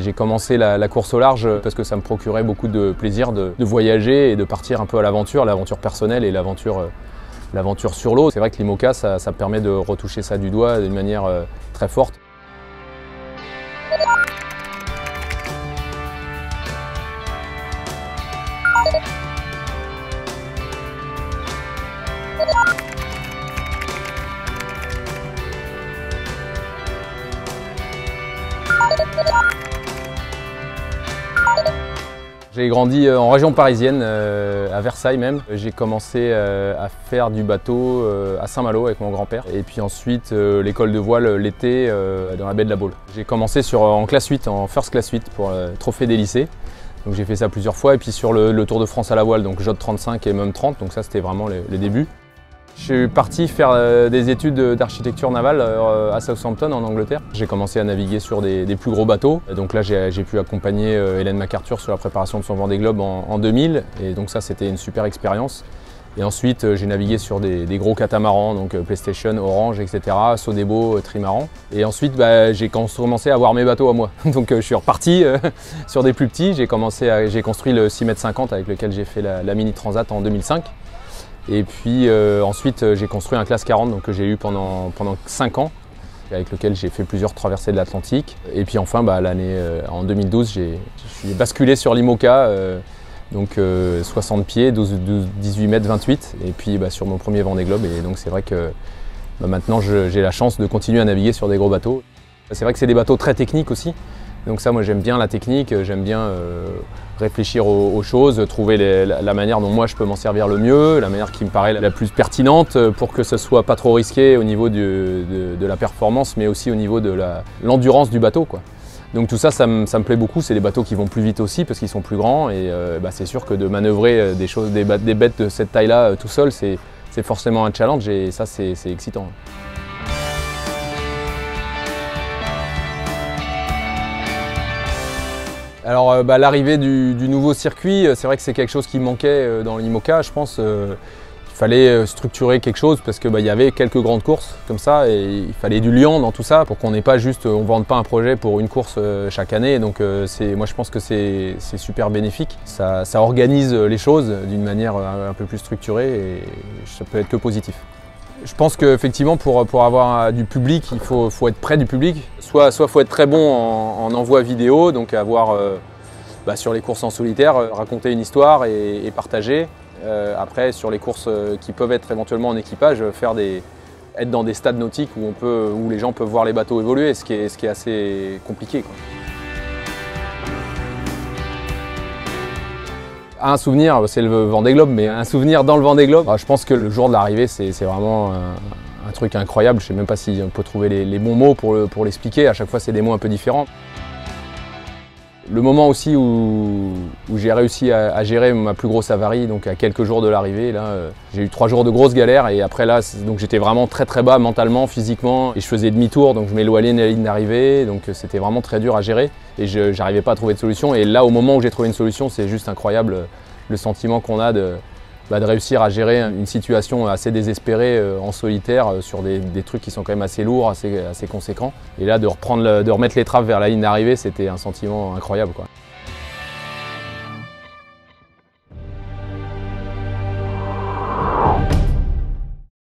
J'ai commencé la course au large parce que ça me procurait beaucoup de plaisir de voyager et de partir un peu à l'aventure personnelle et l'aventure sur l'eau. C'est vrai que l'IMOCA, ça permet de retoucher ça du doigt d'une manière très forte. J'ai grandi en région parisienne, à Versailles même. J'ai commencé à faire du bateau à Saint-Malo avec mon grand-père. Et puis ensuite l'école de voile l'été dans la baie de la Baule. J'ai commencé en classe 8, en first class 8 pour le trophée des lycées. Donc j'ai fait ça plusieurs fois. Et puis sur le Tour de France à la voile, donc Jod 35 et même 30. Donc ça c'était vraiment les débuts. Je suis parti faire des études d'architecture navale à Southampton en Angleterre. J'ai commencé à naviguer sur des plus gros bateaux. Donc là j'ai pu accompagner Hélène MacArthur sur la préparation de son Vendée Globe en 2000. Et donc ça c'était une super expérience. Et ensuite j'ai navigué sur des gros catamarans, donc PlayStation, Orange, etc. Sodebo, Trimaran. Et ensuite j'ai commencé à avoir mes bateaux à moi. Donc je suis reparti sur des plus petits. J'ai construit le 6,50 m avec lequel j'ai fait la Mini Transat en 2005. Et puis ensuite j'ai construit un classe 40 donc, que j'ai eu pendant 5 ans, avec lequel j'ai fait plusieurs traversées de l'Atlantique. Et puis enfin en 2012 j'ai basculé sur l'IMOCA, donc 60 pieds, 18 mètres 28, et puis sur mon premier Vendée Globe. Et donc c'est vrai que maintenant j'ai la chance de continuer à naviguer sur des gros bateaux. C'est vrai que c'est des bateaux très techniques aussi. Donc ça, moi j'aime bien la technique, j'aime bien réfléchir aux choses, trouver la manière dont moi je peux m'en servir le mieux, la manière qui me paraît la plus pertinente pour que ce soit pas trop risqué au niveau de la performance, mais aussi au niveau de l'endurance du bateau, quoi. Donc tout ça, ça me plaît beaucoup. C'est des bateaux qui vont plus vite aussi parce qu'ils sont plus grands et c'est sûr que de manœuvrer des bêtes de cette taille-là tout seul, c'est forcément un challenge et ça c'est excitant. Alors l'arrivée du nouveau circuit, c'est vrai que c'est quelque chose qui manquait dans l'IMOCA. Je pense qu'il fallait structurer quelque chose parce qu'il y avait quelques grandes courses comme ça et il fallait du liant dans tout ça pour qu'on n'ait pas juste, on ne vende pas un projet pour une course chaque année. Donc moi je pense que c'est super bénéfique. Ça organise les choses d'une manière un peu plus structurée et ça peut être que positif. Je pense qu'effectivement pour avoir du public, il faut être près du public. Soit il faut être très bon en envoi vidéo, donc avoir sur les courses en solitaire, raconter une histoire et partager. Après sur les courses qui peuvent être éventuellement en équipage, être dans des stades nautiques où les gens peuvent voir les bateaux évoluer, ce qui est assez compliqué, quoi. Un souvenir, c'est le Vendée Globe, mais un souvenir dans le Vendée Globe, je pense que le jour de l'arrivée, c'est vraiment un truc incroyable. Je ne sais même pas si on peut trouver les bons mots pour l'expliquer. À chaque fois, c'est des mots un peu différents. Le moment aussi où j'ai réussi à gérer ma plus grosse avarie, donc à quelques jours de l'arrivée, là, j'ai eu 3 jours de grosses galères et après là, donc j'étais vraiment très très bas mentalement, physiquement, et je faisais demi-tour, donc je m'éloignais de la ligne d'arrivée, donc c'était vraiment très dur à gérer et je n'arrivais pas à trouver de solution. Et là, au moment où j'ai trouvé une solution, c'est juste incroyable le sentiment qu'on a de réussir à gérer une situation assez désespérée en solitaire sur des trucs qui sont quand même assez lourds, assez conséquents. Et là, de remettre l'étrave vers la ligne d'arrivée, c'était un sentiment incroyable, quoi.